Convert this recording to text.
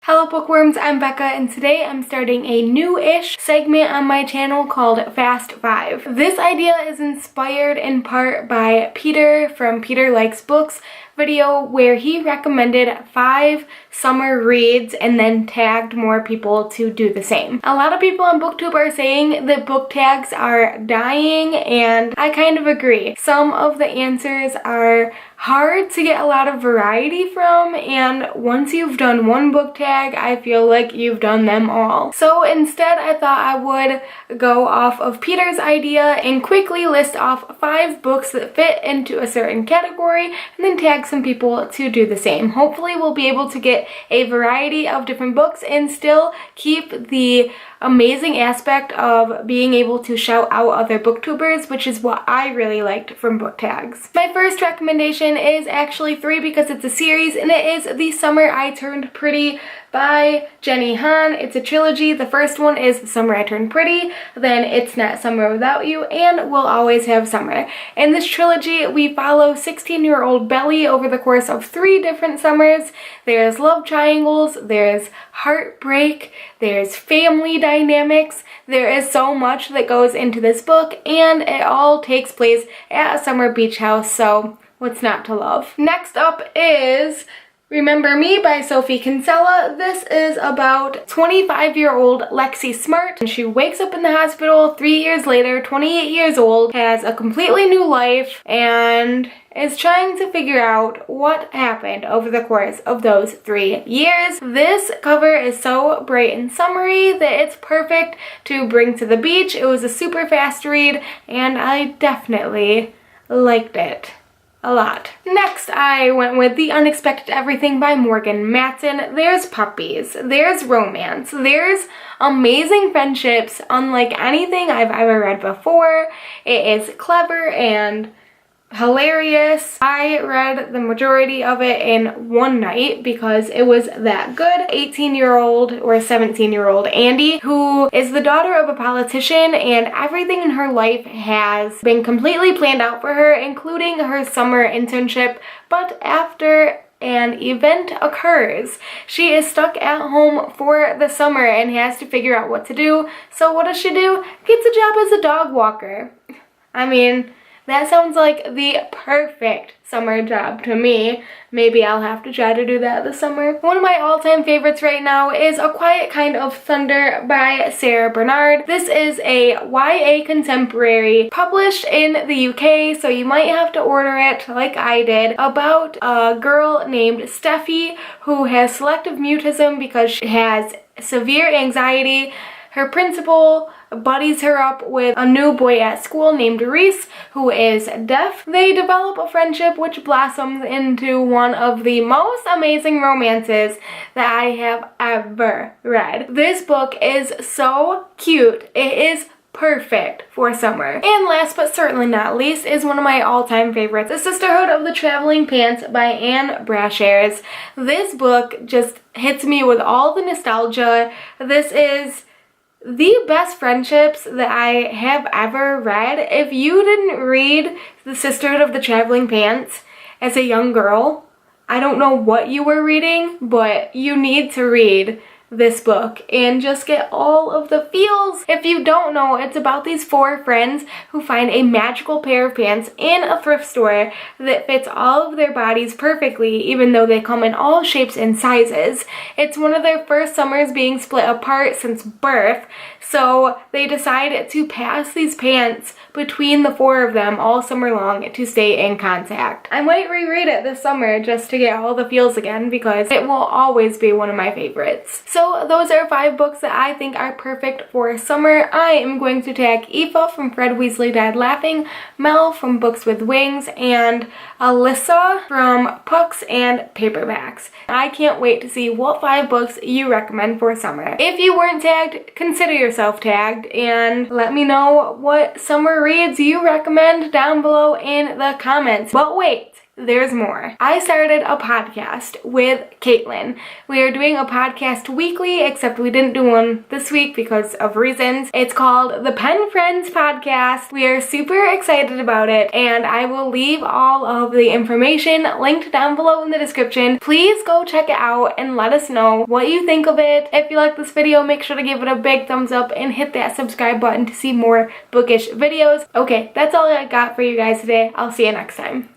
Hello bookworms, I'm Becca and today I'm starting a new-ish segment on my channel called Fast 5. This idea is inspired in part by Peter from Peter Likes Books video where he recommended 5 summer reads and then tagged more people to do the same. A lot of people on BookTube are saying that book tags are dying and I kind of agree. Some of the answers are hard to get a lot of variety from, and once you've done one book tag, I feel like you've done them all. So instead, I thought I would go off of Peter's idea and quickly list off 5 books that fit into a certain category and then tag some people to do the same. Hopefully, we'll be able to get a variety of different books and still keep the amazing aspect of being able to shout out other booktubers, which is what I really liked from book tags. My first recommendation is actually 3 because it's a series, and it is The Summer I Turned Pretty by Jenny Han. It's a trilogy. The first one is The Summer I Turned Pretty, then It's Not Summer Without You, and We'll Always Have Summer. In this trilogy, we follow 16-year-old Belly over the course of 3 different summers. There's love triangles, there's heartbreak, there's family dynamics. There is so much that goes into this book, and it all takes place at a summer beach house, so what's not to love? Next up is Remember Me by Sophie Kinsella. This is about 25-year-old Lexi Smart, and she wakes up in the hospital 3 years later, 28 years old, has a completely new life, and is trying to figure out what happened over the course of those 3 years. This cover is so bright and summery that it's perfect to bring to the beach. It was a super fast read, and I definitely liked it a lot. Next, I went with The Unexpected Everything by Morgan Matson. There's puppies, there's romance, there's amazing friendships unlike anything I've ever read before. It is clever and hilarious. I read the majority of it in one night because it was that good. 18-year-old or 17-year-old Andy, who is the daughter of a politician, and everything in her life has been completely planned out for her, including her summer internship. But after an event occurs, she is stuck at home for the summer and has to figure out what to do. So what does she do? Gets a job as a dog walker. I mean, that sounds like the perfect summer job to me. Maybe I'll have to try to do that this summer. One of my all-time favorites right now is A Quiet Kind of Thunder by Sara Barnard. This is a YA contemporary published in the UK, so you might have to order it like I did, about a girl named Steffi who has selective mutism because she has severe anxiety. Her principal buddies her up with a new boy at school named Reese, who is deaf. They develop a friendship which blossoms into one of the most amazing romances that I have ever read. This book is so cute. It is perfect for summer. And last but certainly not least is one of my all-time favorites, The Sisterhood of the Traveling Pants by Brashares. This book just hits me with all the nostalgia. This is the best friendships that I have ever read. If you didn't read The Sisterhood of the Traveling Pants as a young girl, I don't know what you were reading, but you need to read this book and just get all of the feels. If you don't know, it's about these 4 friends who find a magical pair of pants in a thrift store that fits all of their bodies perfectly, even though they come in all shapes and sizes. It's one of their first summers being split apart since birth, so they decide to pass these pants between the 4 of them all summer long to stay in contact. I might reread it this summer just to get all the feels again because it will always be one of my favorites. So those are 5 books that I think are perfect for summer. I am going to tag Aoife from Fred Weasley Died Laughing, Mel from Books with Wings, and Alyssa from Pucks and Paperbacks. I can't wait to see what 5 books you recommend for summer. If you weren't tagged, consider yourself tagged and let me know what summer reads you recommend down below in the comments. But wait, there's more. I started a podcast with Caitlin. We are doing a podcast weekly, except we didn't do one this week because of reasons. It's called the Penfriends Podcast. We are super excited about it, and I will leave all of the information linked down below in the description. Please go check it out and let us know what you think of it. If you like this video, make sure to give it a big thumbs up and hit that subscribe button to see more bookish videos. Okay, that's all I got for you guys today. I'll see you next time.